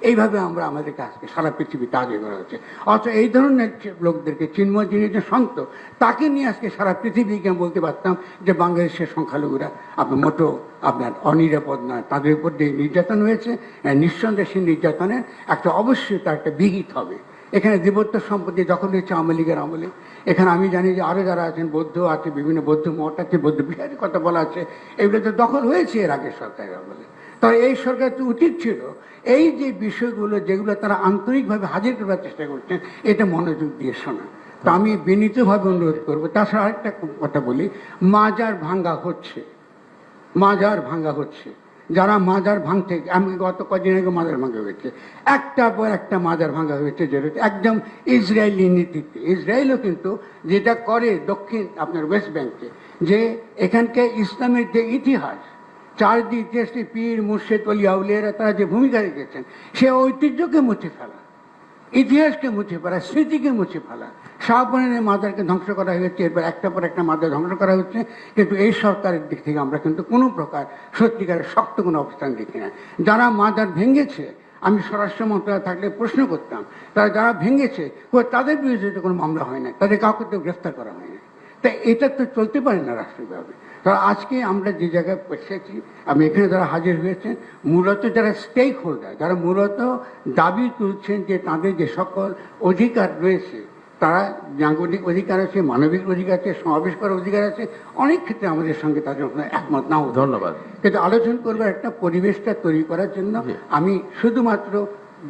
এইভাবে আমরা আমাদের কাজকে সারা পৃথিবীতে আগে করা হচ্ছে। অথচ এই ধরনের লোকদেরকে, চিন্ময় যিনি যে সন্ত, তাকে নিয়ে আজকে সারা পৃথিবীকে বলতে পারতাম যে বাংলাদেশের সংখ্যালঘুরা আপনার মোটো আপনার অনিরাপদ নয়, তাদের উপর যে নির্যাতন হয়েছে, নিঃসন্দেহে সেই নির্যাতনের একটা অবশ্যই তার একটা বিহিত হবে। এখানে দেবত্ব সম্পত্তি দখল হয়েছে আওয়ামী লীগের আমলে। এখানে আমি জানি যে আরও যারা আছেন, বৌদ্ধ আছে, বিভিন্ন বৌদ্ধ মঠ আছে, বৌদ্ধ বিহারের কথা বলা আছে, এগুলো তো দখল হয়েছে এর আগের সরকারের আমলে। তাই এই সরকার তো উচিত ছিল এই যে বিষয়গুলো যেগুলো তারা আন্তরিকভাবে হাজির করার চেষ্টা করছেন, এটা মনোযোগ দিয়ে শোনা। তো আমি বিনীতভাবে অনুরোধ করবো। তাছাড়া আরেকটা কথা বলি, মাজার ভাঙ্গা হচ্ছে, মাজার ভাঙ্গা হচ্ছে। যারা মাজার ভাঙতে, আমি গত কদিন আগে মাজার ভাঙ্গা হয়েছে, একটার পর একটা মাজার ভাঙ্গা হয়েছে, যেটা একদম ইসরায়েলি নীতিতে। ইসরায়েলও কিন্তু যেটা করে দক্ষিণ আপনার ওয়েস্ট ব্যাংকে, যে এখানকার ইসলামের যে ইতিহাস, চারদিক ইতিহাসে পীর মুর্শেদ অলি আউলিয়ারা তারা যে ভূমিকা রেখেছেন, সে ঐতিহ্যকে মুছে ফেলা, ইতিহাসকে মুছে ফেলা, স্মৃতিকে মুছে ফেলা। শাহপরানের মাজারকে ধ্বংস করা হয়েছে, এরপর একটা পর একটা মাজার ধ্বংস করা হচ্ছে। কিন্তু এই সরকারের দিক থেকে আমরা কিন্তু কোনো প্রকার সত্যিকারের শক্ত কোনো অবস্থান দেখি না। যারা মাজার ভেঙেছে, আমি স্বরাষ্ট্র মন্ত্রণালয় থাকলে প্রশ্ন করতাম, তারা যারা ভেঙেছে তাদের বিরুদ্ধে তো কোনো মামলা হয় না, তাদের কাউকে তো গ্রেফতার করা হয় না। তাই এটা তো চলতে পারে না রাষ্ট্রীয়ভাবে। তারা আজকে আমরা যে জায়গায় এসেছি, আমি এখানে যারা হাজির হয়েছেন, মূলত যারা স্টেক হোল্ডার, যারা মূলত দাবি তুলছেন যে তাদের যে সকল অধিকার রয়েছে, তারা নাগরিক অধিকার আছে, মানবিক অধিকার আছে, সমাবেশ করার অধিকার আছে, অনেক ক্ষেত্রে আমাদের সঙ্গে তাদের একমত নাও। ধন্যবাদ। কিন্তু আলোচনা করবার একটা পরিবেশটা তৈরি করার জন্য আমি শুধুমাত্র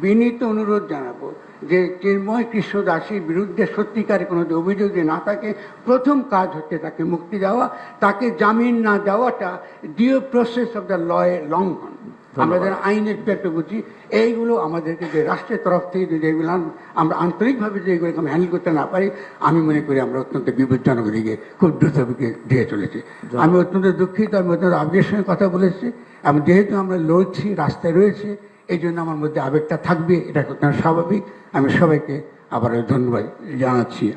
বিনীত অনুরোধ জানাবো যে চিন্ময় কৃষ্ণ দাসের বিরুদ্ধে সত্যিকারে কোনো অভিযোগ যে না থাকে, প্রথম কাজ হচ্ছে তাকে মুক্তি দেওয়া। তাকে জামিন না দেওয়াটা due process of the law এর লঙ্ঘন। আমরা যারা আইনের একটু বুঝি, এইগুলো আমাদেরকে যে রাষ্ট্রের তরফ থেকে যদি এগুলো আমরা আন্তরিকভাবে যদি এগুলো হ্যান্ডেল করতে না পারি, আমি মনে করি আমরা অত্যন্ত বিপজ্জনক দিকে খুব দ্রুত দিয়ে চলেছি। আমি অত্যন্ত দুঃখিত, আমি অত্যন্ত আবেগের সঙ্গে কথা বলেছি, এবং যেহেতু আমরা লড়ছি, রাস্তায় রয়েছে, এই জন্য আমার মধ্যে আবেগটা থাকবে, এটা স্বাভাবিক। আমি সবাইকে আবার ধন্যবাদ জানাচ্ছি।